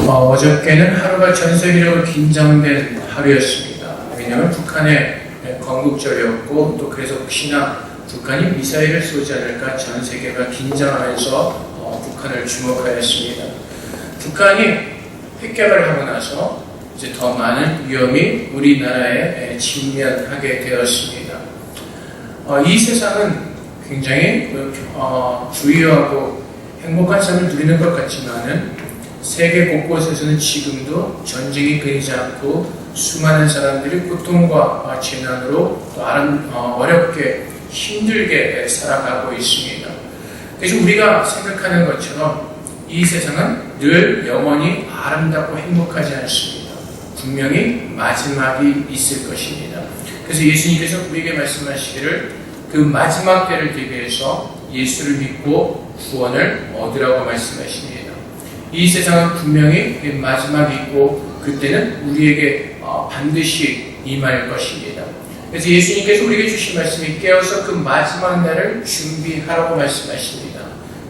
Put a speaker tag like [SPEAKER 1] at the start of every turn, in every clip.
[SPEAKER 1] 어저께는 하루가 전 세계적으로 긴장된 하루였습니다. 왜냐하면 북한의 건국절이었고 또 그래서 혹시나 북한이 미사일을 쏘지 않을까 전 세계가 긴장하면서 북한을 주목하였습니다. 북한이 획격을 하고 나서 이제 더 많은 위험이 우리나라에 직면하게 되었습니다. 이 세상은 굉장히 부유하고 행복한 삶을 누리는 것 같지만은 세계 곳곳에서는 지금도 전쟁이 끊이지 않고 수많은 사람들이 고통과 재난으로 또 어렵게 힘들게 살아가고 있습니다. 그래서 우리가 생각하는 것처럼 이 세상은 늘 영원히 아름답고 행복하지 않습니다. 분명히 마지막이 있을 것입니다. 그래서 예수님께서 우리에게 말씀하시기를 그 마지막 때를 대비해서 예수를 믿고 구원을 얻으라고 말씀하십니다. 이 세상은 분명히 마지막이 있고 그때는 우리에게 반드시 임할 것입니다. 그래서 예수님께서 우리에게 주신 말씀이 깨어서 그 마지막 날을 준비하라고 말씀하십니다.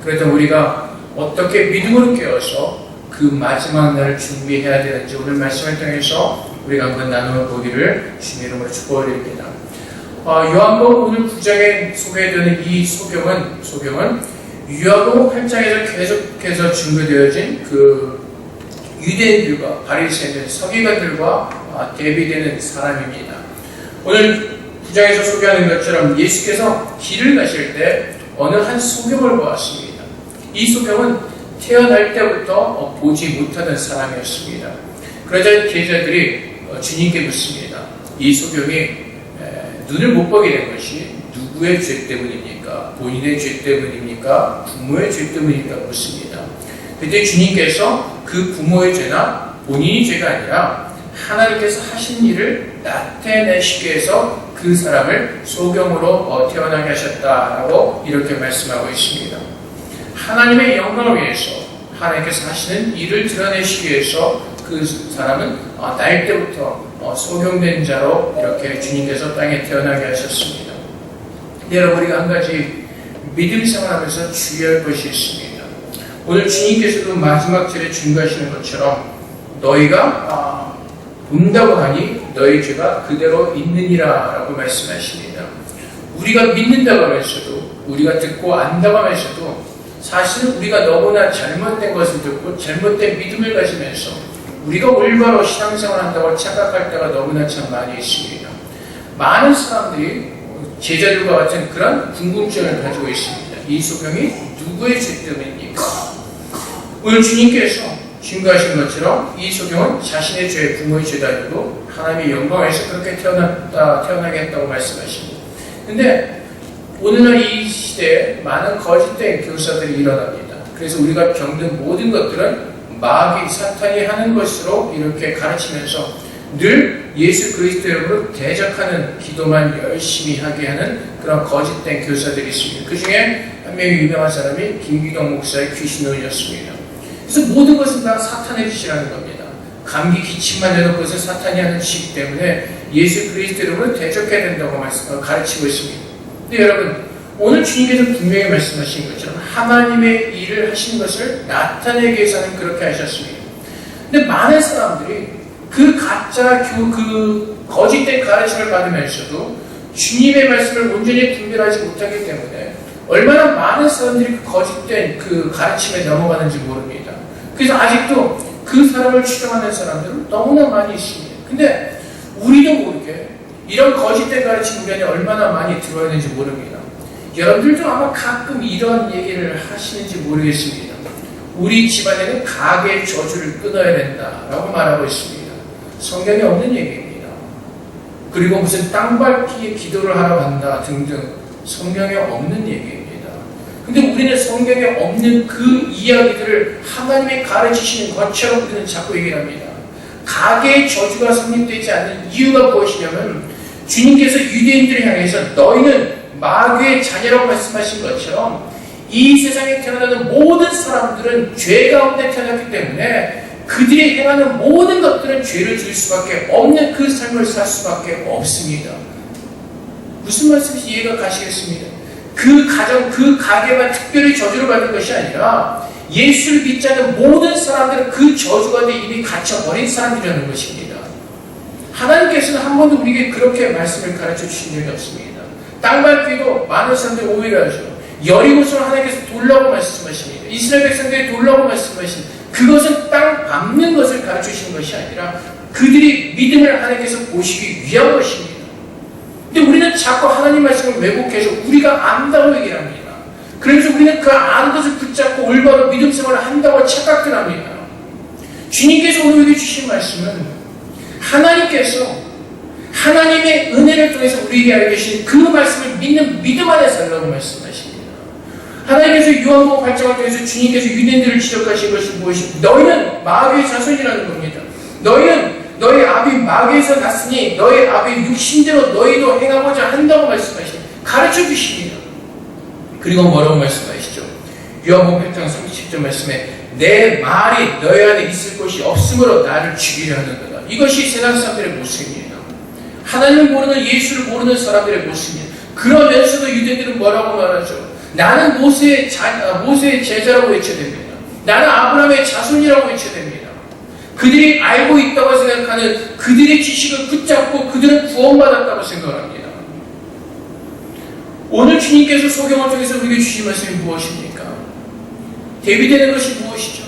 [SPEAKER 1] 그래서 우리가 어떻게 믿음으로 깨어서 그 마지막 날을 준비해야 되는지 오늘 말씀을 통해서 우리가 한번 나누어 보기를 주님의 이름으로 축복드립니다. 요한복음 오늘 9장에 소개되는 이 소경은 요한복음 8장에서 계속해서 증거되어진 그 유대인들과 바리새인들, 서기관들과 대비되는 사람입니다. 오늘 9장에서 소개하는 것처럼 예수께서 길을 가실 때 어느 한 소경을 보았습니다. 이 소경은 태어날 때부터 보지 못하던 사람이었습니다. 그러자 제자들이 주님께 묻습니다. 이 소경이 눈을 못 보게 된 것이 누구의 죄 때문입니까? 본인의 죄 때문입니까? 부모의 죄 때문입니까? 묻습니다. 그때 주님께서 그 부모의 죄나 본인의 죄가 아니라 하나님께서 하신 일을 나타내시기 위해서 그 사람을 소경으로 태어나게 하셨다라고 이렇게 말씀하고 있습니다. 하나님의 영광을 위해서 하나님께서 하시는 일을 드러내시기 위해서 그 사람은 날 때부터 소경된 자로 이렇게 주님께서 땅에 태어나게 하셨습니다. 여러분, 우리가 한 가지 믿음 생활하면서 주의할 것이 있습니다. 오늘 주님께서도 마지막 절에 증거하시는 것처럼 너희가 본다고 하니 너희 죄가 그대로 있느니라 라고 말씀하십니다. 우리가 믿는다고 하면서도 우리가 듣고 안다고 하면서도 사실은 우리가 너무나 잘못된 것을 듣고 잘못된 믿음을 가지면서 우리가 올바로 신앙생활을 한다고 착각할 때가 너무나 참 많이 있습니다. 많은 사람들이 제자들과 같은 그런 궁금증을 가지고 있습니다. 이 소경이 누구의 죄 때문입니까? 오늘 주님께서 증거하신 것처럼 이 소경은 자신의 죄, 부모의 죄도 아니고 하나님의 영광에서 그렇게 태어나게 했다고 말씀하십니다. 근데 오늘날 이 시대에 많은 거짓된 교사들이 일어납니다. 그래서 우리가 겪는 모든 것들은 마귀, 사탄이 하는 것으로 이렇게 가르치면서 늘 예수 그리스도의 이름으로 대적하는 기도만 열심히 하게 하는 그런 거짓된 교사들이 있습니다. 그 중에 한 명의 유명한 사람이 김기동 목사의 귀신론이었습니다. 그래서 모든 것은 다 사탄의 짓이라는 겁니다. 감기 기침만 해도 그것은 사탄이 하는 짓이기 때문에 예수 그리스도의 이름으로 대적해야 된다고 가르치고 있습니다. 근데 여러분, 오늘 주님께서 분명히 말씀하신 것처럼 하나님의 일을 하신 것을 나타내기 위해서는 그렇게 하셨습니다. 근데 많은 사람들이 그 가짜 그 거짓된 가르침을 받으면서도 주님의 말씀을 온전히 분별하지 못하기 때문에 얼마나 많은 사람들이 그 거짓된 그 가르침에 넘어가는지 모릅니다. 그래서 아직도 그 사람을 추종하는 사람들은 너무나 많이 있습니다. 근데 우리도 모르게 이런 거짓된 가르침 우리 안에 얼마나 많이 들어와 있는지 모릅니다. 여러분들도 아마 가끔 이런 얘기를 하시는지 모르겠습니다. 우리 집안에는 가계의 저주를 끊어야 된다라고 말하고 있습니다. 성경에 없는 얘기입니다. 그리고 무슨 땅밟기에 기도를 하러 간다 등등 성경에 없는 얘기입니다. 근데 우리는 성경에 없는 그 이야기들을 하나님이 가르치시는 것처럼 우리는 자꾸 얘기를 합니다. 가계의 저주가 성립되지 않는 이유가 무엇이냐면 주님께서 유대인들을 향해서 너희는 마귀의 자녀라고 말씀하신 것처럼 이 세상에 태어나는 모든 사람들은 죄 가운데 태어났기 때문에 그들이 행하는 모든 것들은 죄를 줄 수밖에 없는 그 삶을 살 수밖에 없습니다. 무슨 말씀인지 이해가 가시겠습니다. 그 가정, 그 가게만 특별히 저주를 받은 것이 아니라 예수를 믿지 않는 모든 사람들은 그 저주 가운데 이미 갇혀버린 사람들이라는 것입니다. 하나님께서는 한 번도 우리에게 그렇게 말씀을 가르쳐 주신 적이 없습니다. 땅 밟기도 많은 사람들이 오해를 하죠. 여리고성을 하나님께서 돌라고 말씀하십니다. 이스라엘 백성들이 돌라고 말씀하십니다. 그것은 땅 밟는 것을 가르쳐 주시는 것이 아니라 그들이 믿음을 하나님께서 보시기 위한 것입니다. 근데 우리는 자꾸 하나님 말씀을 왜곡해서 우리가 안다고 얘기를 합니다. 그래서 우리는 그 아는 것을 붙잡고 올바로 믿음 생활을 한다고 착각을 합니다. 주님께서 오늘 우리에게 주신 말씀은 하나님께서 하나님의 은혜를 통해서 우리에게 알게 계신 그 말씀을 믿는 믿음 안에 살라고 말씀하십니다. 하나님께서 요한복음 8장을 통해서 주님께서 유대인들을 지적하신 것이 무엇이고 너희는 마귀의 자손이라는 겁니다. 너희는 너희 아비 마귀에서 났으니 너희 아비 육신대로 너희도 행하고자 한다고 말씀하십니다. 가르쳐 주십니다. 그리고 뭐라고 말씀하시죠? 요한복음 8장 37절 말씀에 내 말이 너희 안에 있을 것이 없으므로 나를 죽이려 하는도다. 이것이 세상 사람들의 모습입니다. 하나님을 모르는 예수를 모르는 사람들의 모습입니다. 그러면서도 유대인들은 뭐라고 말하죠? 나는 모세의 제자라고 외쳐댑니다. 나는 아브라함의 자손이라고 외쳐댑니다. 그들이 알고 있다고 생각하는 그들의 지식을 붙잡고 그들은 구원받았다고 생각합니다. 오늘 주님께서 소경을 통해서 우리에게 주신 말씀이 무엇입니까? 대비되는 것이 무엇이죠?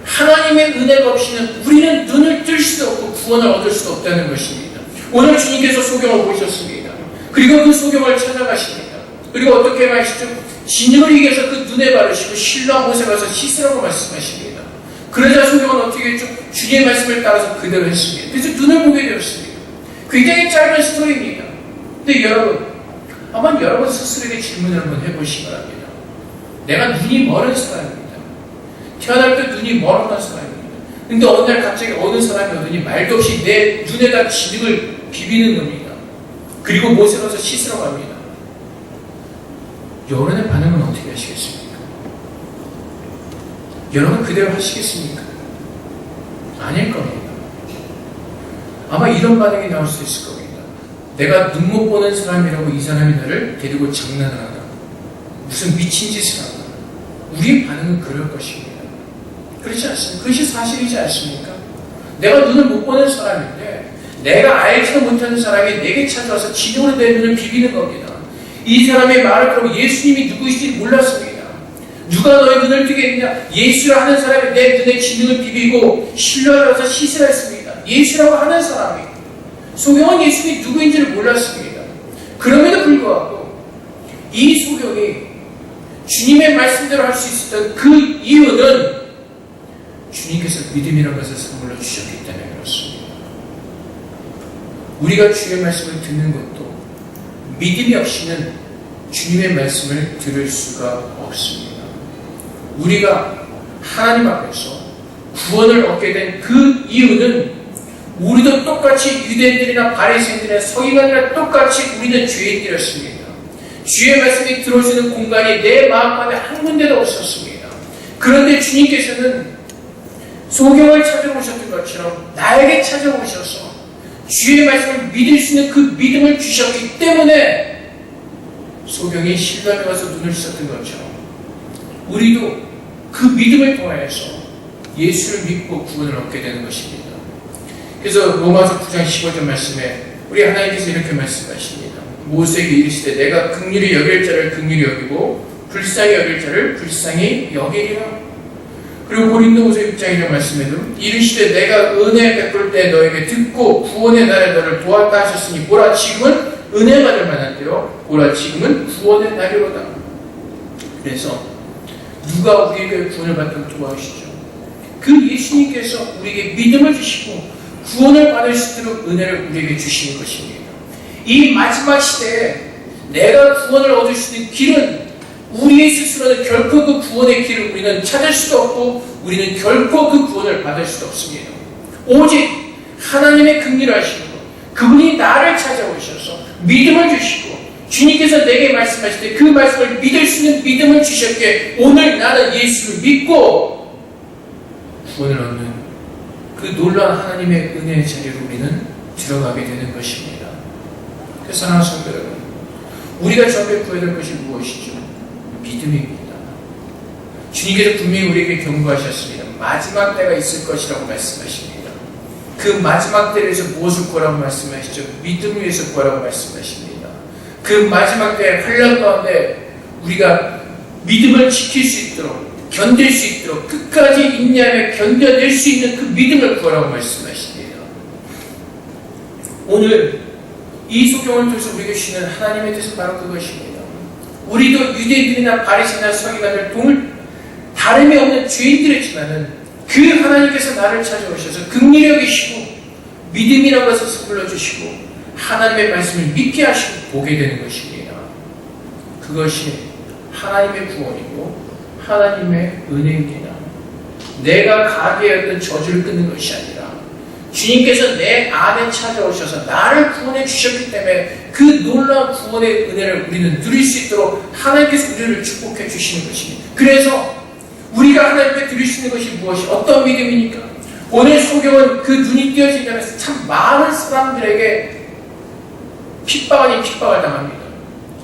[SPEAKER 1] 하나님의 은혜가 없이는 우리는 눈을 뜰 수도 없고 구원을 얻을 수도 없다는 것입니다. 오늘 주님께서 소경을 보셨습니다. 그리고 그 소경을 찾아가십니다. 그리고 어떻게 하시죠? 진흙을 이겨서 그 눈에 바르시고 실로암 못에 가서 씻으라고 말씀하십니다. 그러자 소경은 어떻게 했죠? 주님의 말씀을 따라서 그대로 했습니다. 그래서 눈을 보게 되었습니다. 굉장히 짧은 스토리입니다. 근데 여러분, 한번 여러분 스스로에게 질문을 한번 해보시기 바랍니다. 내가 눈이 멀은 사람입니다. 태어날 때 눈이 멀었던 사람입니다. 근데 어느 날 갑자기 어느 사람이 오더니 말도 없이 내 눈에다 진흙을 비비는 겁니다. 그리고 못에 가서 씻으라고 합니다. 여러분의 반응은 어떻게 하시겠습니까? 여러분 그대로 하시겠습니까? 아닐 겁니다. 아마 이런 반응이 나올 수 있을 겁니다. 내가 눈 못 보는 사람이라고 이 사람이 나를 데리고 장난을 하나? 무슨 미친 짓을 하나? 우리의 반응은 그럴 것입니다. 그렇지 않습니까? 그것이 사실이지 않습니까? 내가 눈을 못 보는 사람인데 내가 알지도 못하는 사람이 내게 찾아와서 진흙으로 내 눈을 비비는 겁니다. 이 사람의 말을 들고 예수님이 누구이신지 몰랐습니다. 누가 너의 눈을 뜨게 했냐? 예수라 하는 사람이 내 눈에 진흙을 비비고 실로암에 와서 씻으라 했습니다. 예수라고 하는 사람이 소경은 예수님이 누구인지를 몰랐습니다. 그럼에도 불구하고 이 소경이 주님의 말씀대로 할 수 있었던 그 이유는 주님께서 믿음이라는 것을 선물로 주셨기 때문에 그렇습니다. 우리가 주의 말씀을 듣는 것도 믿음이 없이는 주님의 말씀을 들을 수가 없습니다. 우리가 하나님 앞에서 구원을 얻게 된 그 이유는 우리도 똑같이 유대인들이나 바리새인들이나 서기관이나 똑같이 우리는 죄인들이었습니다. 주의 말씀이 들어주는 공간이 내 마음 안에 한 군데도 없었습니다. 그런데 주님께서는 소경을 찾아오셨던 것처럼 나에게 찾아오셔서 주의 말씀을 믿을 수 있는 그 믿음을 주셨기 때문에 소경이 실로암에 가서 눈을 씻었던 것처럼 우리도 그 믿음을 통해서 예수를 믿고 구원을 얻게 되는 것입니다. 그래서 로마서 9장 15절 말씀에 우리 하나님께서 이렇게 말씀하십니다. 모세에게 이르시되 내가 긍휼히 여길 자를 긍휼히 여기고 불쌍히 여길 자를 불쌍히 여기리라. 그리고 고린도후서 6장이라는 말씀에도 이르시되 내가 은혜 베풀 때 너에게 듣고 구원의 날에 너를 도왔다 하셨으니 보라 지금은 은혜 받을 만한 때요 보라 지금은 구원의 날이로다. 그래서 누가 우리에게 구원을 받도록 도와주시죠? 그 예수님께서 우리에게 믿음을 주시고 구원을 받을 수 있도록 은혜를 우리에게 주시는 것입니다. 이 마지막 시대에 내가 구원을 얻을 수 있는 길은 우리의 스스로는 결코 그 구원의 길을 우리는 찾을 수도 없고 우리는 결코 그 구원을 받을 수도 없습니다. 오직 하나님의 긍휼하시고 그분이 나를 찾아오셔서 믿음을 주시고 주님께서 내게 말씀하실 때 그 말씀을 믿을 수 있는 믿음을 주셨기에 오늘 나는 예수를 믿고 구원을 얻는 그 놀라운 하나님의 은혜의 자리로 우리는 들어가게 되는 것입니다. 그래서 사랑하는 성도 여러분, 우리가 주 앞에 구해야 될 것이 무엇이죠? 믿음입니다. 주님께서 분명히 우리에게 경고하셨습니다. 마지막 때가 있을 것이라고 말씀하십니다. 그 마지막 때를 위해서 무엇을 구하라고 말씀하시죠? 믿음을 위해서 구하라고 말씀하십니다. 그 마지막 때의 환난 가운데 우리가 믿음을 지킬 수 있도록, 견딜 수 있도록 끝까지 인내하며 견뎌낼 수 있는 그 믿음을 구하라고 말씀하십니다. 오늘 이 소경을 통해서 우리에게 주시는 하나님의 뜻은 바로 그것입니다. 우리도 유대인들이나 바리새인이나 서기관들 다름이 없는 죄인들이지만은 그 하나님께서 나를 찾아오셔서 긍휼히 여기시고 믿음이라는 것을 선물로 주시고 하나님의 말씀을 믿게 하시고 보게 되는 것입니다. 그것이 하나님의 구원이고 하나님의 은혜입니다. 내가 가게하였던 저주를 끊는 것이 아니라 주님께서 내 안에 찾아오셔서 나를 구원해 주셨기 때문에 그 놀라운 구원의 은혜를 우리는 누릴 수 있도록 하나님께서 우리를 축복해 주시는 것입니다. 그래서 우리가 하나님께 드릴 수 있는 것이 무엇이 어떤 믿음입니까? 오늘 소경은 그 눈이 띄어진다면서 참 많은 사람들에게 핍박 아닌 핍박을 당합니다.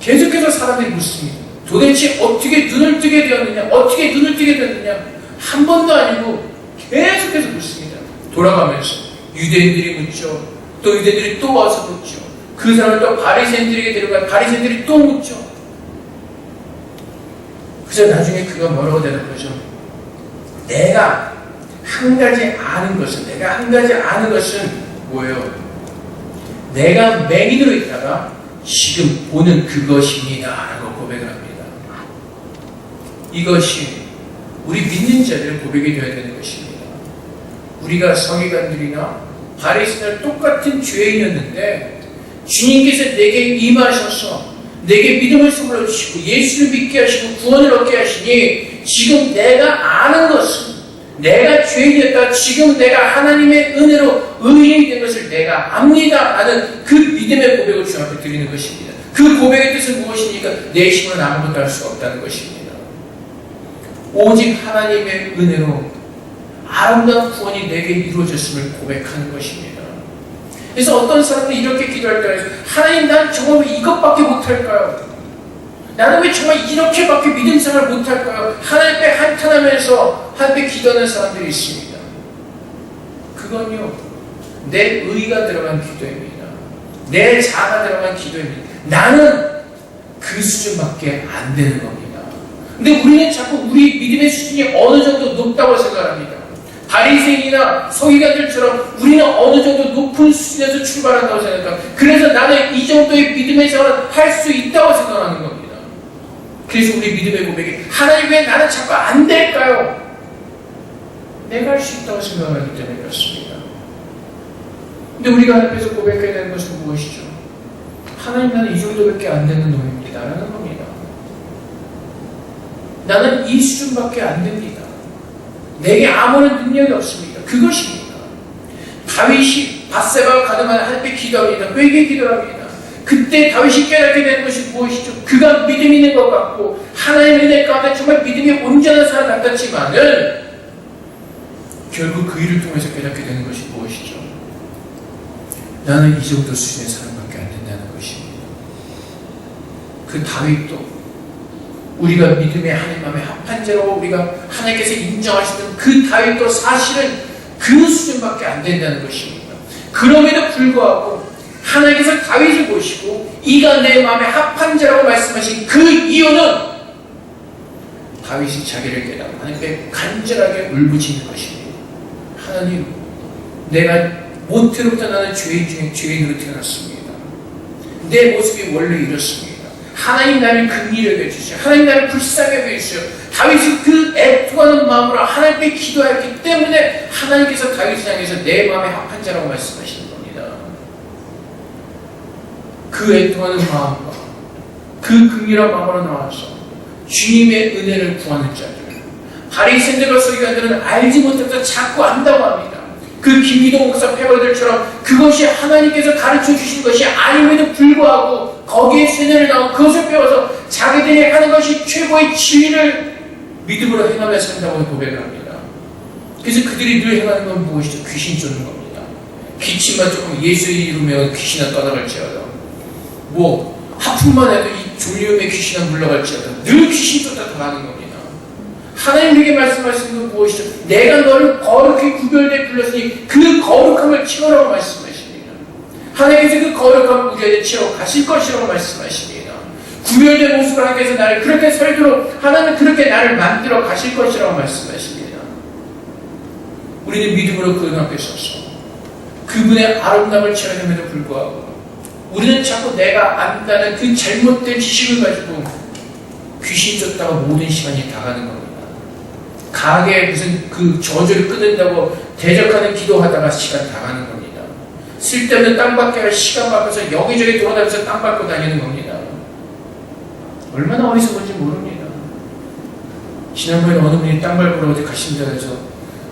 [SPEAKER 1] 계속해서 사람들이 묻습니다. 도대체 어떻게 눈을 뜨게 되었느냐? 어떻게 눈을 뜨게 되었느냐? 한 번도 아니고 계속해서 묻습니다. 돌아가면서 유대인들이 묻죠. 또 유대인들이 또 와서 묻죠. 그 사람을 또 바리새인들에게 데려가 바리새인들이 또 묻죠. 그래서 나중에 그가 뭐라고 대답하죠? 내가 한 가지 아는 것은 뭐예요? 내가 맹인으로 있다가 지금 보는 그것입니다 라고 고백을 합니다. 이것이 우리 믿는 자들의 고백이 되어야 되는 것입니다. 우리가 서기관들이나 바리새인들 똑같은 죄인이었는데 주님께서 내게 임하셔서 내게 믿음을 선물로 주시고 예수를 믿게 하시고 구원을 얻게 하시니 지금 내가 아는 것은 내가 죄인이었다 지금 내가 하나님의 은혜로 의인이 된 것을 내가 압니다 라는 그 믿음의 고백을 주 앞에 드리는 것입니다. 그 고백의 뜻은 무엇입니까? 내 힘은 아무것도 할 수 없다는 것입니다. 오직 하나님의 은혜로 아름다운 구원이 내게 이루어졌음을 고백하는 것입니다. 그래서 어떤 사람들이 이렇게 기도할 때 하나님 난 정말 왜 이것밖에 못할까요? 나는 왜 정말 이렇게밖에 믿음 생활을 못할까요? 하나님 앞에 한탄하면서 하나님 앞에 기도하는 사람들이 있습니다. 그건요 내 의가 들어간 기도입니다. 내 자아가 들어간 기도입니다. 나는 그 수준밖에 안 되는 겁니다. 근데 우리는 자꾸 우리 믿음의 수준이 어느 정도 높다고 생각합니다. 바리새인이나 서기관들처럼 우리는 어느 정도 높은 수준에서 출발한다고 생각합니다. 그래서 나는 이 정도의 믿음의 생활을 할 수 있다고 생각하는 겁니다. 그래서 우리 믿음의 고백이 하나님 왜 나는 자꾸 안 될까요? 내가 할 수 있다고 생각하기 때문에 그렇습니다. 근데 우리가 하나님 앞에서 고백해야 되는 것은 무엇이죠? 하나님 나는 이 정도밖에 안 되는 놈입니다 라는 겁니다. 나는 이 수준밖에 안 됩니다. 내게 아무런 능력이 없습니다. 그것입니다. 다윗이 밧세바와 가늠하는 하나님께 기도합니다. 회개 기도를 합니다. 그때 다윗이 깨닫게 되는 것이 무엇이죠? 그가 믿음이 있는 것 같고 하나님의 은혜 가운데 정말 믿음이 온전한 사람 같았지만은 결국 그 일을 통해서 깨닫게 되는 것이 무엇이죠? 나는 이 정도 수준의 사람밖에 안 된다는 것입니다. 그 다윗도 우리가 믿음의 하나님 마음에 합한 자라고 우리가 하나님께서 인정하시는 그 다윗도 사실은 그 수준밖에 안 된다는 것입니다. 그럼에도 불구하고 하나님께서 다윗을 보시고 이가 내 마음에 합한 자라고 말씀하신 그 이유는 다윗이 자기를 깨닫고 하나님께 간절하게 울부짖는 것입니다. 하나님, 내가 모태로부터 나는 죄인 중에 죄인으로 태어났습니다. 내 모습이 원래 이렇습니다. 하나님 나를 긍휼히 여겨주시오. 하나님 나를 불쌍히 여겨주시오. 다윗이 그 애통하는 마음으로 하나님께 기도했기 때문에 하나님께서 다윗을 향해서 내 마음에 합한 자라고 말씀하시는 겁니다. 그 애통하는 마음과 그 긍휼한 마음으로 나와서 주님의 은혜를 구하는 자들, 바리새인들과 서기관들은 알지 못해서 자꾸 안다고 합니다. 그 김기동 목사 패거들처럼 그것이 하나님께서 가르쳐 주신 것이 아님에도 불구하고 거기에 세뇌를 나오고 그것을 배워서 자기들이 하는 것이 최고의 진리를 믿음으로 행하며 산다고 고백을 합니다. 그래서 그들이 늘 행하는 건 무엇이죠? 귀신 쫓는 겁니다. 기침만 조금 예수의 이름에 귀신아 떠나갈지어다. 하품만 해도 이 졸리움의 귀신아 물러갈지어다. 늘 귀신 쫓아 당하는 겁니다. 하나님 우리에게 말씀하시는 건 무엇이죠? 내가 너를 거룩히 구별되어 불렀으니 그 거룩함을 채우라고 말씀하십니다. 하나님께서 그 거룩함을 우리에게 채워 가실 것이라고 말씀하십니다. 구별된 모습으로 하나님께서 나를 그렇게 살도록 하나님은 그렇게 나를 만들어 가실 것이라고 말씀하십니다. 우리는 믿음으로 그 앞에 서서 그분의 아름다움을 체험함에도 불구하고 우리는 자꾸 내가 안다는 그 잘못된 지식을 가지고 귀신 쫓다가 모든 시간이 다가는 겁니다. 가게에 무슨 그 저주를 끊는다고 대적하는 기도하다가 시간 다가는 겁니다. 쓸데없는 땅 밟기가 시간 바꿔서 여기저기 돌아다니면서 땅 밟고 다니는 겁니다. 얼마나 어리석은지 모릅니다. 지난번에 어느 분이 땅 밟으러 어디 가신다 해서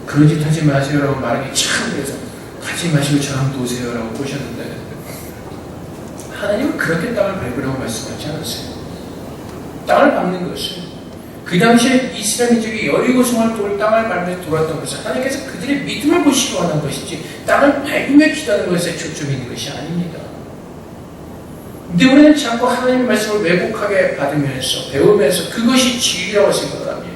[SPEAKER 1] 그런 짓 하지 마세요라고 말하기 참 그래서 하지 마시고 저랑 노세요라고 보셨는데 하나님은 그렇게 땅을 밟으라고 말씀하지 않았어요. 땅을 밟는 것은 그 당시에 이스라엘 민족이 여리고 성을 돌 땅을 밟으면서 돌았던 것은 하나님께서 그들의 믿음을 보시기 원한 것이지 땅을 밟으며 기도하는 것에 초점이 있는 것이 아닙니다. 근데 우리는 자꾸 하나님의 말씀을 왜곡하게 받으면서 배우면서 그것이 진리라고 생각합니다.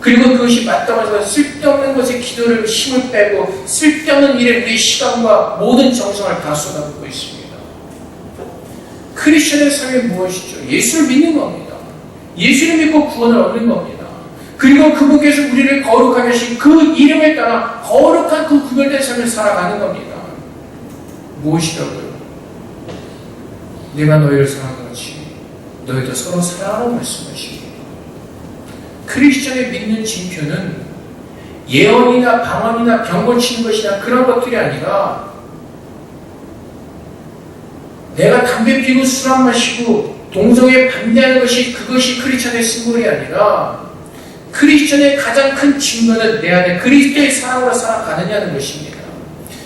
[SPEAKER 1] 그리고 그것이 맞다고 해서 쓸데없는 것에 기도를 힘을 빼고 쓸데없는 일에 우리의 시간과 모든 정성을 다 쏟아붓고 있습니다. 크리스천의 삶이 무엇이죠? 예수를 믿는 겁니다. 예수를 믿고 구원을 얻는 겁니다. 그리고 그분께서 우리를 거룩하게 하신 그 이름에 따라 거룩한 그 구별된 삶을 살아가는 겁니다. 무엇이라고요? 내가 너희를 사랑한 것 같이 너희도 서로 사랑하라고 말씀하십니다. 크리스천의 믿는 징표는 예언이나 방언이나 병 고치는 것이나 그런 것들이 아니라 내가 담배 피우고 술 안 마시고 동성애에 반대하는 것이 그것이 크리스천의 심볼이 아니라 크리스천의 가장 큰 증거는 내 안에 그리스도의 사랑으로 살아가느냐는 것입니다.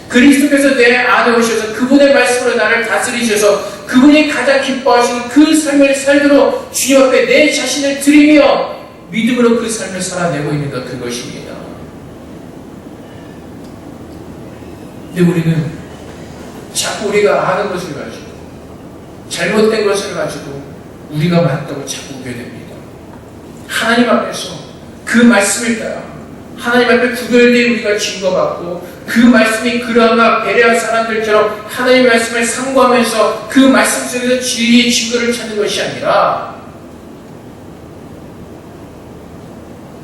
[SPEAKER 1] 그리스도께서 내 안에 오셔서 그분의 말씀으로 나를 다스리셔서 그분이 가장 기뻐하시는 그 삶을 살도록 주님 앞에 내 자신을 드리며 믿음으로 그 삶을 살아내고 있는 것 그것입니다. 근데 우리는 자꾸 우리가 아는 것을 가지고 잘못된 것을 가지고 우리가 맞다고 자꾸 우게 됩니다. 하나님 앞에서 그 말씀을 따라 하나님 앞에 구별되어 우리가 증거받고 그 말씀이 그러나 베레아 사람들처럼 하나님의 말씀을 상고하면서 그 말씀 속에서 진리의 증거를 찾는 것이 아니라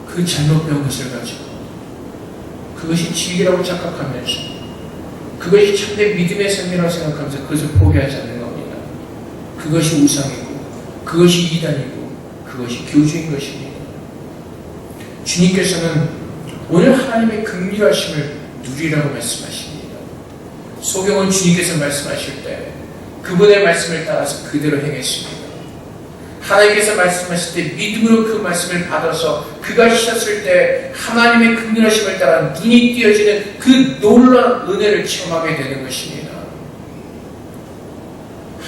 [SPEAKER 1] 그 잘못 배운 것을 가지고 그것이 진리라고 착각하면서 그것이 참된 믿음의 삶이라고 생각하면서 그것을 포기하지 않는 겁니다. 그것이 우상이고 그것이 이단이고 그것이 교주인 것입니다. 주님께서는 오늘 하나님의 긍휼하심을 누리라고 말씀하십니다. 소경은 주님께서 말씀하실 때 그분의 말씀을 따라서 그대로 행했습니다. 하나님께서 말씀하실 때 믿음으로 그 말씀을 받아서 그가 쉬었을 때 하나님의 긍휼하심을 따라 눈이 띄어지는 그 놀라운 은혜를 체험하게 되는 것입니다.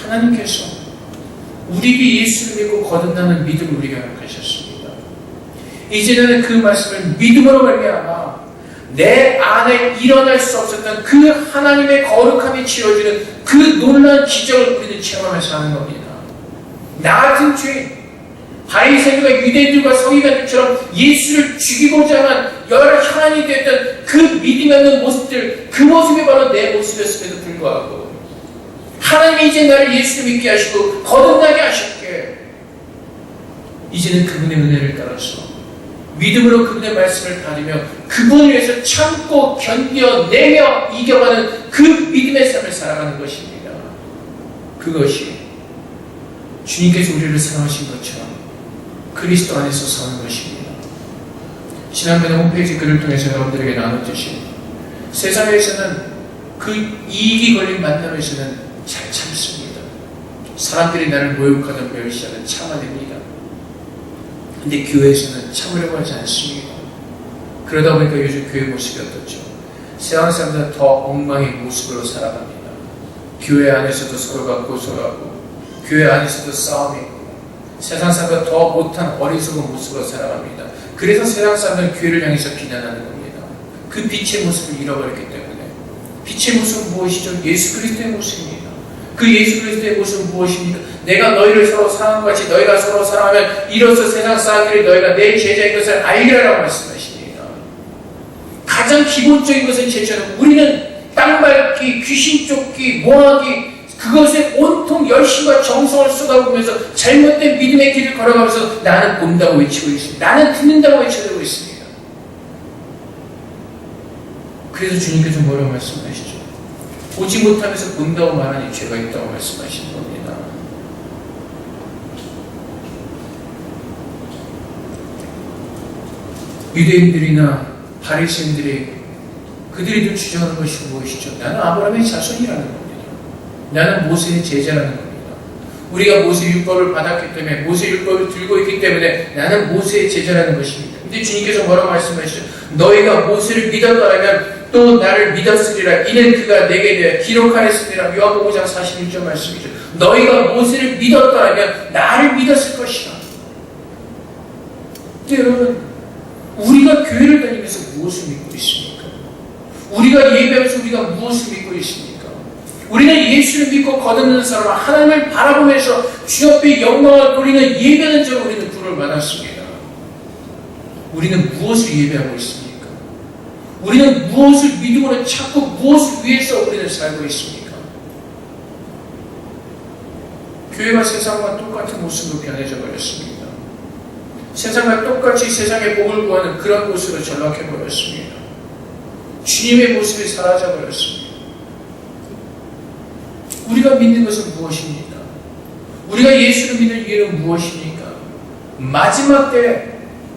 [SPEAKER 1] 하나님께서 우리에게 예수를 믿고 거듭나는 믿음을 우리에게 허락하셨습니다. 이제는 그 말씀을 믿음으로 말미암아 내 안에 일어날 수 없었던 그 하나님의 거룩함이 치러지는 그 놀라운 기적을 우리는 체험하면서 하는 겁니다. 나 같은 죄인, 바리새인과 유대인들과 서기관들처럼 예수를 죽이고자 하는 여러 혈안이 되었던 그 믿음이 없는 모습들, 그 모습이 바로 내 모습이었음에도 불구하고 하나님이 이제 나를 예수를 믿게 하시고 거듭나게 하셨기에 이제는 그분의 은혜를 따라서 믿음으로 그분의 말씀을 받으며 그분을 위해서 참고 견뎌내며 이겨가는 그 믿음의 삶을 살아가는 것입니다. 그것이 주님께서 우리를 사랑하신 것처럼 그리스도 안에서 사는 것입니다. 지난번에 홈페이지 글을 통해서 여러분들에게 나눴듯이 세상에서는 그 이익이 걸린 만남에서는 잘 참습니다. 사람들이 나를 모욕하든 멸시하든 참아냅니다. 근데 교회에서는 참으려고 하지 않습니다. 그러다 보니까 요즘 교회 모습이 어떻죠? 세상 사람들은 더 엉망의 모습으로 살아갑니다. 교회 안에서도 서로가 고소하고 교회 안에서도 싸움이 있고 세상 사람보다 더 못한 어리석은 모습으로 살아갑니다. 그래서 세상 사람들은 교회를 향해서 비난하는 겁니다. 그 빛의 모습을 잃어버렸기 때문에. 빛의 모습은 무엇이죠? 예수 그리스도의 모습입니다. 그 예수 그리스도의 모습은 무엇입니까? 내가 너희를 서로 사랑한 것 같이 너희가 서로 사랑하면 이로써 세상 사람들이 너희가 내 제자인 것을 알리라고 말씀하십니다. 가장 기본적인 것은 제자는 우리는 땅밟기, 귀신 쫓기, 모하기 그것에 온통 열심과 정성을 쏟아부으면서 잘못된 믿음의 길을 걸어가면서 나는 본다고 외치고 있습니다. 나는 듣는다고 외쳐대고 있습니다. 그래서 주님께서 뭐라고 말씀하시죠? 보지 못하면서 본다고 말하니 죄가 있다고 말씀하시는 겁니다. 유대인들이나 바리새인들이 그들이 주장하는 것이 무엇이죠? 나는 아브라함의 자손이라는 겁니다. 나는 모세의 제자라는 겁니다. 우리가 모세 율법을 받았기 때문에 모세 율법을 들고 있기 때문에 나는 모세의 제자라는 것입니다. 근데 주님께서 뭐라고 말씀하시죠? 너희가 모세를 믿었더라면 또 나를 믿었으리라. 이는 그가 내게 대해 기록하였으리라. 요한복음 5장 41절 말씀이죠. 너희가 모세를 믿었더라면 나를 믿었을 것이라. 근데 여러분, 우리가 교회를 다니면서 무엇을 믿고 있습니까? 우리가 예배하면서 우리가 무엇을 믿고 있습니까? 우리는 예수를 믿고 거듭는 사람은 하나님을 바라보면서 주 옆에 영광을 돌리는 예배하는 자로 우리는 부름을 받았습니다. 우리는 무엇을 예배하고 있습니까? 우리는 무엇을 믿음으로 찾고 무엇을 위해서 우리는 살고 있습니까? 교회가 세상과 똑같은 모습으로 변해져 버렸습니다. 세상과 똑같이 세상의 복을 구하는 그런 곳으로 전락해 버렸습니다. 주님의 모습이 사라져 버렸습니다. 우리가 믿는 것은 무엇입니까? 우리가 예수를 믿는 이유는 무엇입니까? 마지막 때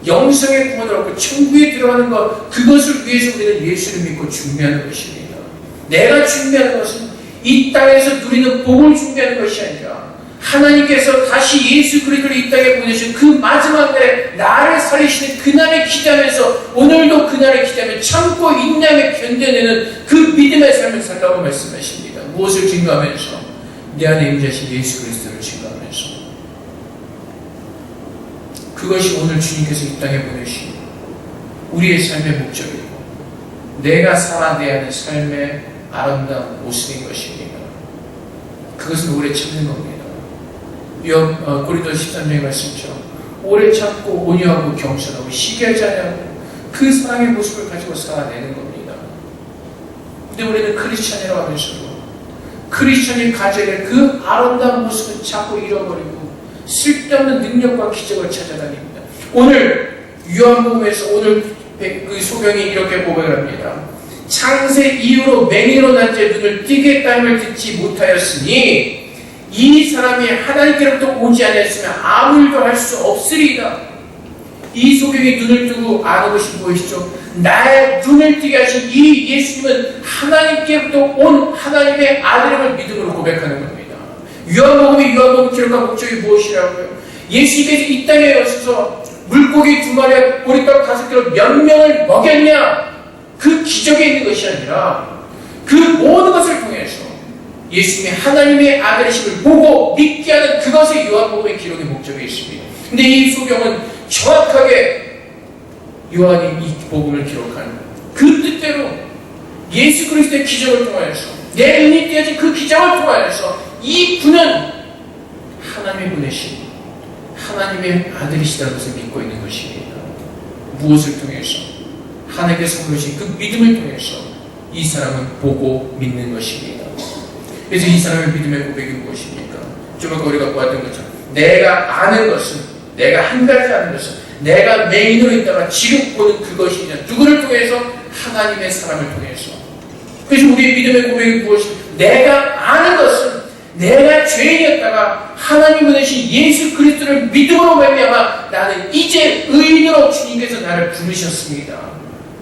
[SPEAKER 1] 영생의 구원을 얻고 천국에 들어가는 것, 그것을 위해서 우리는 예수를 믿고 준비하는 것입니다. 내가 준비하는 것은 이 땅에서 누리는 복을 준비하는 것이 아니라 하나님께서 다시 예수 그리스도를 이 땅에 보내신 그 마지막 날에 나를 살리시는 그날을 기대하면서 오늘도 그날을 기대하며 참고 인내하며 견뎌내는 그 믿음의 삶을 살라고 말씀하십니다. 무엇을 증거하면서? 내 안에 임재하신 예수 그리스도를 증거하면서. 그것이 오늘 주님께서 이 땅에 보내신 우리의 삶의 목적이고 내가 살아내야 하는 삶의 아름다운 모습인 것입니다. 그것은 오래 참는 겁니다. 고린도 13장의 말씀처럼 오래 참고 온유하고 겸손하고 시기하지 않냐고 그 사랑의 모습을 가지고 살아내는 겁니다. 근데 우리는 크리스찬이라고 하면서도 크리스찬이 가져야 될 그 아름다운 모습을 자꾸 잃어버리고 쓸데없는 능력과 기적을 찾아다닙니다. 오늘 요한복음에서 오늘 그 소경이 이렇게 고백을 합니다. 창세 이후로 맹인으로 난 자 눈을 뜨게 했다 함을 듣지 못하였으니 이 사람이 하나님께로부터 오지 않았으면 아무 일도 할 수 없으리이다. 이 소경이 눈을 뜨고 아는 것이 무엇이죠? 나의 눈을 뜨게 하신 이 예수님은 하나님께로부터 온 하나님의 아들임을 믿음으로 고백하는 겁니다. 요한복음 기록한 목적이 무엇이라고요? 예수님께서 이 땅에 오셔서 물고기 2마리와 보리떡 5개로 몇 명을 먹였냐? 그 기적에 있는 것이 아니라 그 모든 것을 통해서 예수님의 하나님의 아들이심을 보고 믿게 하는 그것이 요한복음의 기록의 목적이 있습니다. 근데 이 소경은 정확하게 요한이 이 복음을 기록한 그 뜻대로 예수 그리스도의 기적을 통하여서 내 눈이 띄어진 그 기적을 통하여서 이 분은 하나님의 보내신 하나님의 아들이시다는 것을 믿고 있는 것입니다. 무엇을 통해서? 하나님께서 선물하신 그 믿음을 통해서 이 사람은 보고 믿는 것입니다. 그래서 이 사람의 믿음의 고백이 무엇입니까? 좀 아까 우리가 보았던 것처럼 내가 아는 것은 내가 한 가지 아는 것은 내가 맹인으로 있다가 지금 보는 그것이 누구를 통해서? 하나님의 사람을 통해서. 그래서 우리의 믿음의 고백이 무엇입니까? 내가 아는 것은 내가 죄인이었다가 하나님 보내신 예수 그리스도를 믿음으로 말미암아 나는 이제 의인으로 주님께서 나를 부르셨습니다.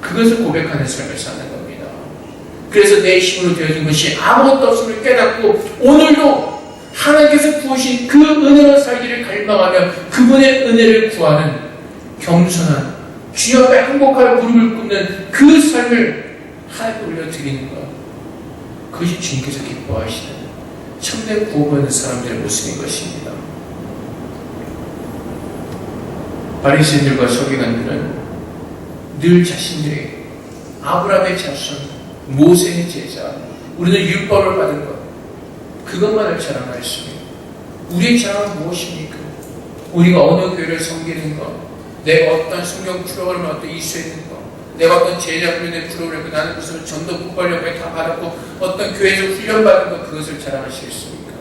[SPEAKER 1] 그것을 고백하는 삶을 사는 겁니다. 그래서 내 힘으로 되어진 것이 아무것도 없음을 깨닫고 오늘도 하나님께서 부으신 그 은혜로 살기를 갈망하며 그분의 은혜를 구하는 겸손한 주 앞에 항복하여 무릎을 꿇는 그 삶을 하나님께 올려드리는 것, 그것이 주님께서 기뻐하시는 참된 구원받는 사람들의 모습인 것입니다. 바리새인들과 서기관들은 늘 자신들이 아브라함의 자손, 모세의 제자, 우리는 율법을 받은 것, 그것만을 자랑하였습니다. 우리의 자랑은 무엇입니까? 우리가 어느 교회를 섬기는 것, 내가 어떤 성경 프로그램을 어떤 이수했는 것, 내가 어떤 제자 훈련의 프로그램을 나는 무슨 전도 북발령을 다 받았고 어떤 교회에서 훈련받은 것, 그것을 자랑하시겠습니까?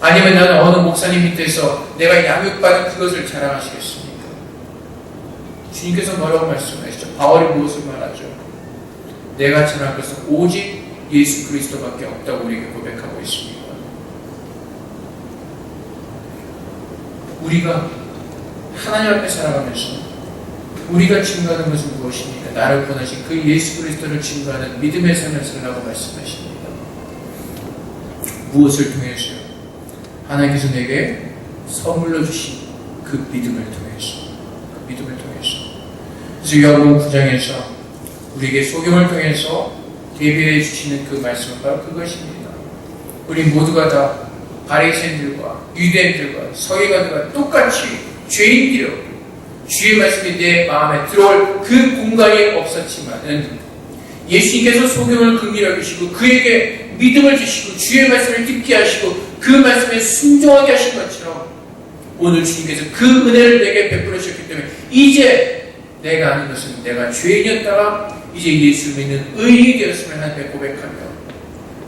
[SPEAKER 1] 아니면 나는 어느 목사님 밑에서 내가 양육받은 그것을 자랑하시겠습니까? 주님께서 뭐라고 말씀하시죠? 바울이 무엇을 말하죠? 내가 전할 것은 오직 예수 그리스도밖에 없다고 우리에게 고백하고 있습니다. 우리가 하나님 앞에 살아가면서 우리가 증거하는 것은 무엇입니까? 나를 구원하신 그 예수 그리스도를 증거하는 믿음의 삶을 살라고 말씀하십니다. 무엇을 통해서요? 하나님께서 내게 선물로 주신 그 믿음을 통해서, 그 믿음을 통해서. 그래서 요한복음 9장에서 우리에게 소경을 통해서 대비해 주시는 그 말씀은 바로 그것입니다. 우리 모두가 다 바리새인들과 유대인들과 서기관들과 똑같이 죄인들이요, 주의 말씀이 내 마음에 들어올 그 공간이 없었지만은 예수님께서 소경을 긍휼하게 하시고 그에게 믿음을 주시고 주의 말씀을 듣게 하시고 그 말씀에 순종하게 하신 것처럼 오늘 주님께서 그 은혜를 내게 베풀어 주셨기 때문에 이제 내가 아는 것은 내가 죄인이었다가 이제 예수 믿는 의인이 되었음을 하나님께 고백하며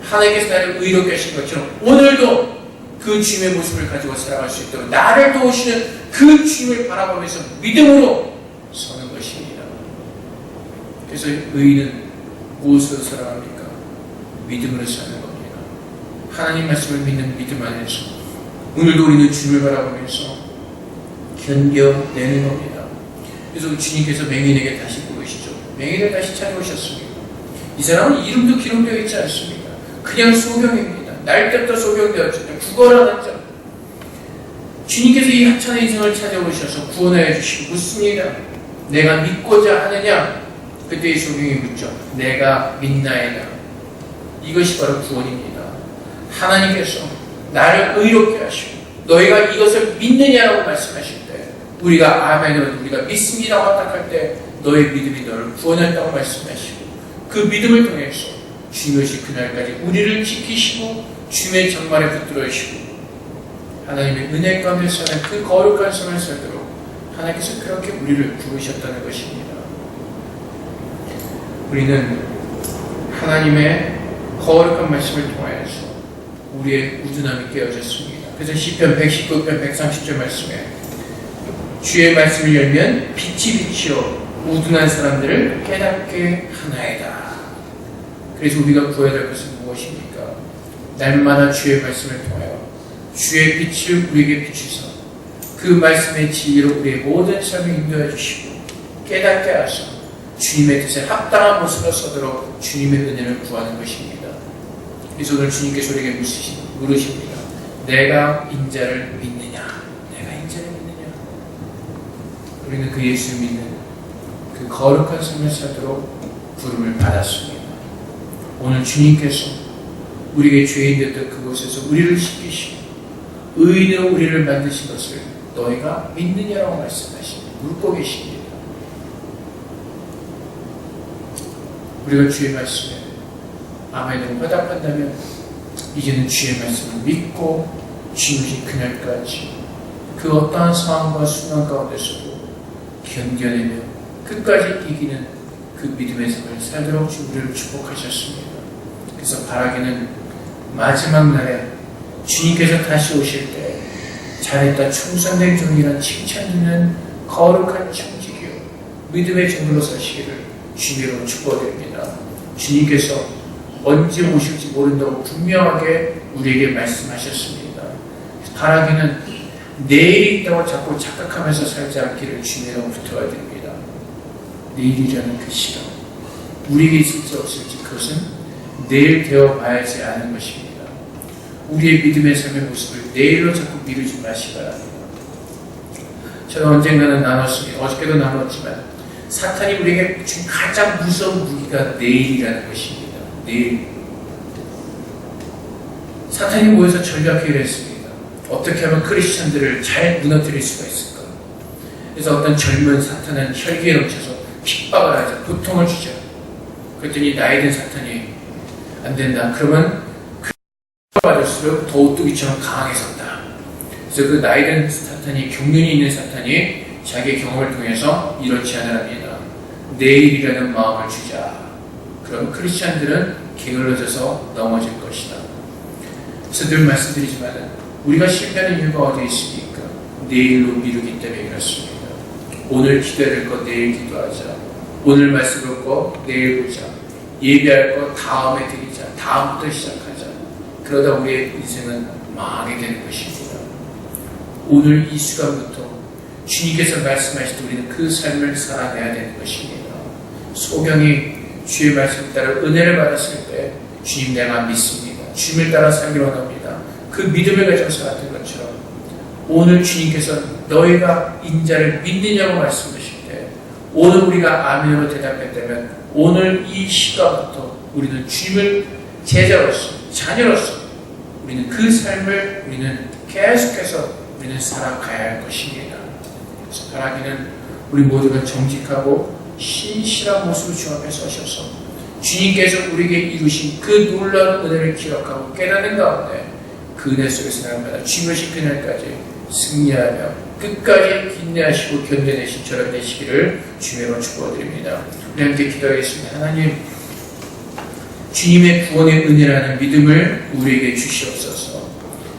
[SPEAKER 1] 하나님께서 나를 의롭게 하신 것처럼 오늘도 그 주님의 모습을 가지고 살아갈 수 있도록 나를 도우시는 그 주님을 바라보면서 믿음으로 서는 것입니다. 그래서 의인은 무엇으로 살아갑니까? 믿음으로 사는 겁니다. 하나님 말씀을 믿는 믿음 안에서 오늘도 우리는 주님을 바라보면서 견뎌내는 겁니다. 그래서 주님께서 맹인에게 다시 부르시죠. 맹인을 다시 찾아오셨습니다. 이 사람은 이름도 기록되어 있지 않습니다. 그냥 소경입니다. 날 때부터 소경되었죠. 구걸하는 자. 주님께서 이 하찮은 인생을 찾아오셔서 구원하여 주시고 묻습니다. 내가 믿고자 하느냐? 그때 이 소경이 묻죠. 내가 믿나이다. 이것이 바로 구원입니다. 하나님께서 나를 의롭게 하시고 너희가 이것을 믿느냐라고 말씀하실 때 우리가 아멘을 우리가 믿습니다고 답할 때 너의 믿음이 너를 구원한다고 말씀하시고 그 믿음을 통해서 주님이 오실 그날까지 우리를 지키시고 주님의 정말에 붙들어 주시고 하나님의 은혜 가운데 사는 그 거룩한 삶을 살도록 하나님께서 그렇게 우리를 부르셨다는 것입니다. 우리는 하나님의 거룩한 말씀을 통하여서 우리의 우둔함이 깨어졌습니다. 그래서 시편 119편 130절 말씀에 주의 말씀을 열면 빛이 비치어 우둔한 사람들을 깨닫게 하나이다. 그래서 우리가 구해야 될 것은 무엇입니까? 날마다 주의 말씀을 통하여 주의 빛을 우리에게 비추사 그 말씀의 진리로 우리의 모든 삶을 인도해 주시고 깨닫게 하사 주님의 뜻에 합당한 모습으로 서도록 주님의 은혜를 구하는 것입니다. 그래서 오늘 주님께서 우리에게 물으십니다. 내가 인자를 믿느냐? 내가 인자를 믿느냐? 우리는 그 예수를 믿는 그 거룩한 삶을 살도록 부름을 받았습니다. 오늘 주님께서 우리에게 죄인 됐던 그곳에서 우리를 지키시고 의인으로 우리를 만드신 것을 너희가 믿느냐라고 말씀하십니다. 묻고 계십니다. 우리가 주의 말씀에 아멘으로 화답한다면 이제는 주의 말씀을 믿고 주님이 그날까지 그 어떠한 상황과 순간 가운데서도 견뎌내며 끝까지 이기는 그 믿음의 삶을 살도록 우리를 축복하셨습니다. 그래서 바라기는 마지막 날에 주님께서 다시 오실 때 잘했다 충성된 종이란 칭찬드리는 거룩한 청지기요 믿음의 종으로 사시기를 주님으로 축복드립니다. 주님께서 언제 오실지 모른다고 분명하게 우리에게 말씀하셨습니다. 바라기는 내일이 있다고 자꾸 착각하면서 살지 않기를 주님으로 부탁드립니다. 내일이라는 그 시간 우리에게 있을지 없을지 그것은 내일 되어봐야지 아는 것입니다. 우리의 믿음의 삶의 모습을 내일로 자꾸 미루지 마시기 바랍니다. 저는 언젠가는 나눴습니다. 어저께도 나눴지만 사탄이 우리에게 준 가장 무서운 무기가 내일이라는 것입니다. 내일. 사탄이 모여서 전략회의를 했습니다. 어떻게 하면 크리스찬들을 잘 무너뜨릴 수가 있을까? 그래서 어떤 젊은 사탄은 혈기에 넘쳐서 핍박을 하자, 고통을 주자. 그랬더니 나이 든 사탄이 안 된다. 그러면 받을수록 더우뚜기처럼 강하게졌다. 그래서 그 나이든 사탄이, 경륜이 있는 사탄이 자기의 경험을 통해서 이런 제안을 합니다. 내일이라는 마음을 주자. 그럼 크리스찬들은 게을러져서 넘어질 것이다. 그래서 늘 말씀드리지만 우리가 실패하는 이유가 어디에 있습니까? 내일로 미루기 때문에 그렇습니다. 오늘 기도할 거 내일 기도하자. 오늘 말씀 듣고 내일 보자. 예배할 거 다음에 드리자. 다음부터 시작하자. 그러다 우리의 인생은 망하게 되는 것입니다. 오늘 이 순간부터 주님께서 말씀하실 때 우리는 그 삶을 살아내야 되는 것입니다. 소경이 주의 말씀을 따라 은혜를 받았을 때 주님 내가 믿습니다. 주님을 따라 살기로 합니다. 그 믿음을 가지고 살았던 것처럼 오늘 주님께서 너희가 인자를 믿느냐고 말씀하실 때 오늘 우리가 아멘으로 대답했다면 오늘 이 시간부터 우리는 주님을 제자로서 자녀로서 우리는 그 삶을 우리는 계속해서 우리는 살아가야 할 것입니다. 그래서 바라기는 우리 모두가 정직하고 신실한 모습을 주 앞에 서셔서 주님께서 우리에게 이루신 그 놀라운 은혜를 기억하고 깨닫는 가운데 그 은혜 속에서 날마다 주님을 신 그날까지 승리하며 끝까지 인내하시고 견뎌내신 저런 되시기를 주님으로 축복드립니다. 우리 함께 기도하겠습니다. 하나님, 주님의 구원의 은혜라는 믿음을 우리에게 주시옵소서.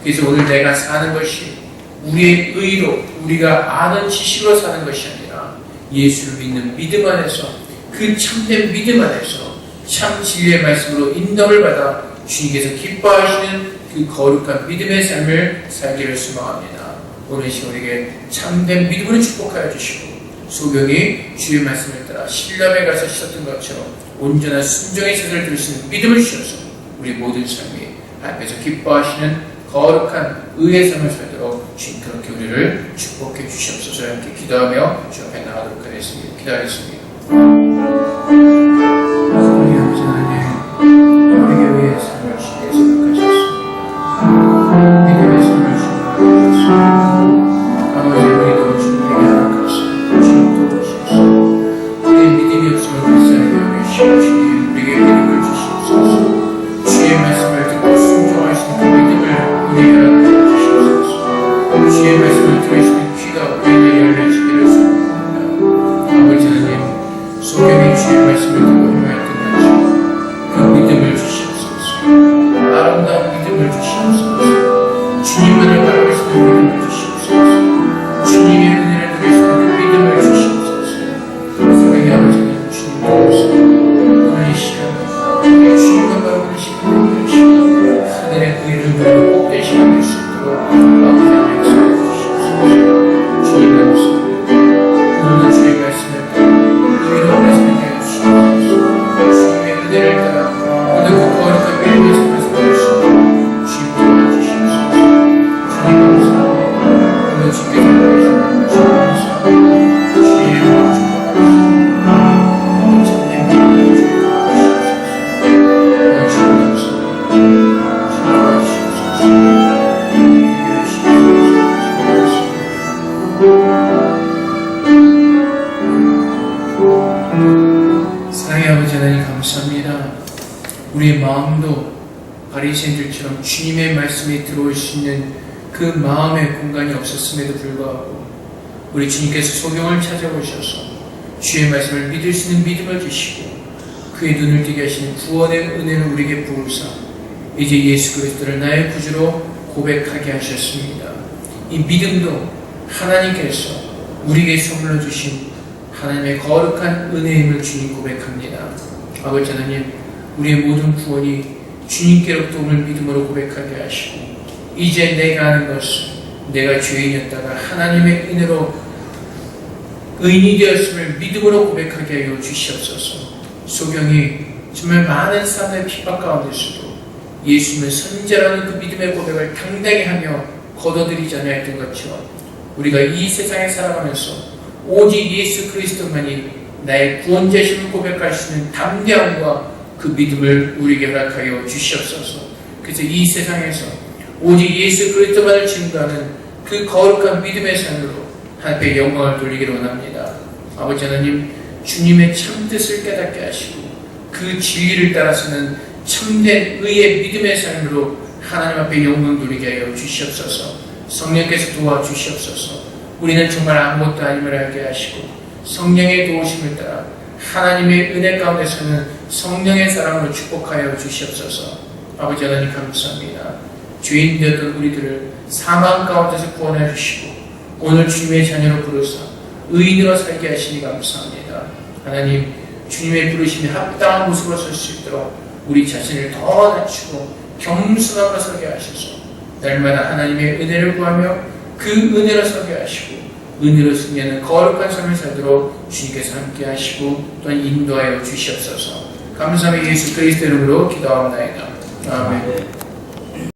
[SPEAKER 1] 그래서 오늘 내가 사는 것이 우리의 의로 우리가 아는 지식으로 사는 것이 아니라 예수를 믿는 믿음 안에서 그 참된 믿음 안에서 참 진리의 말씀으로 인도를 받아 주님께서 기뻐하시는 그 거룩한 믿음의 삶을 살기를 소망합니다. 오늘 이 시간 우리에게 참된 믿음으로 축복하여 주시고 소경이 주의 말씀을 따라 신람에 가서 씻었던 것처럼 온전한 순종의 세상을 들으시는 믿음을 주셔서 우리 모든 삶이 앞에서 기뻐하시는 거룩한 의의 삶을 살도록 주님 그렇게 우리를 축복해 주시옵소서. 함께 기도하며 주 앞에 나가도록 하겠습니다. 기도하겠습니다. 우리 아버지 하나님, 우리 교회의 삶을 주님께서 허락하셨습니다. 믿음의 삶을 주님께서 아버지 우리도 주님에게 허락하시고 주님도 주시옵소서. 우리의 믿음이 없음을 불쌍히 여기시고 주님 우리에게 믿음을 주시옵소서. 주의 말씀을 듣고 순종하시는 그 믿음을 우리에게 허락하여 주시옵소서. 주의 말씀을 들으시는 귀가 우리에게 열려지기를 소원합니다. 아버지 하나님, 소경이 주의 말씀을 듣고 행하였던 것처럼 그 믿음을 주시옵소서. 아름다운 믿음을 주시옵소서. 주님만을 바라보시는 믿음을 주시옵소서. 주님의 은혜를 누리시는 그 믿음을 주시옵소서. 사랑의 아버지는 주님 도우시고 오늘 이 시간 주님과 바라보는 시간을 주시고 하늘의 의를 누리고 복된 시간 될 수 있도록 아버지 하나님 역사해 주시옵소서. 주님 감사합니다. 오늘도 주의 말씀을 의로운 말씀을 하여 주시옵소서. 주님의 은혜를 따라 오늘 그 거룩한 믿음의 삶을 살아갈 수 있도록 주님 도와주시옵소서. 주님 감사합니다. 오늘 주께서 보내주신 주님 감사합니다. 주의 이름으로 축복하옵소서. 오늘 참된 믿음을 축복하옵소서. 오늘 주님 감사합니다. 사랑의 아버지 하나님 감사합니다. 우리의 마음도 바리새인들처럼 주님의 말씀에 들어올 수 있는 그 마음의 공간이 없었음에도 불구하고 우리 주님께서 소경을 찾아오셔서 주의 말씀을 믿을 수 있는 믿음을 주시고 그의 눈을 뜨게 하시는 구원의 은혜를 우리에게 부으사 이제 예수 그리스도를 나의 구주로 고백하게 하셨습니다. 이 믿음도 하나님께서 우리에게 선물로 주신 하나님의 거룩한 은혜임을 주님 고백합니다. 아버지 하나님, 우리의 모든 구원이 주님께로부터 오늘 믿음으로 고백하게 하시고 이제 내가 아는 것은 내가 죄인이었다가 하나님의 은혜로 의인이 되었음을 믿음으로 고백하게 하여 주시옵소서. 소경이 정말 많은 사람의 핍박 가운데서도 예수님을 선지자라는 그 믿음의 고백을 당당히 하며 거둬들이지 않았던 것처럼 우리가 이 세상에 살아가면서 오직 예수 그리스도만이 나의 구원자심을 고백할 수 있는 담대함과 그 믿음을 우리에게 허락하여 주시옵소서. 그래서 이 세상에서 오직 예수 그리스도만을 증거하는 그 거룩한 믿음의 삶으로 하나님의 영광을 돌리기를 원합니다. 아버지 하나님, 주님의 참뜻을 깨닫게 하시고 그 진리를 따라서는 참된 의의 믿음의 삶으로 하나님 앞에 영광 누리게 하여 주시옵소서. 성령께서 도와주시옵소서. 우리는 정말 아무것도 아님을 알게 하시고 성령의 도우심을 따라 하나님의 은혜 가운데서는 성령의 사랑으로 축복하여 주시옵소서. 아버지 하나님 감사합니다. 죄인 되었던 우리들을 사망 가운데서 구원해 주시고 오늘 주님의 자녀로 부르사 의인으로 살게 하시니 감사합니다. 하나님, 주님의 부르심에 합당한 모습으로 설 수 있도록 우리 자신을 더 낮추고 겸손함으로 서게 하셔서 날마다 하나님의 은혜를 구하며 그 은혜로 서게 하시고 은혜로 승리하는 거룩한 삶을 살도록 주님께서 함께 하시고 또한 인도하여 주시옵소서. 감사하며 예수 그리스도 이름으로 기도하옵나이다. 아멘.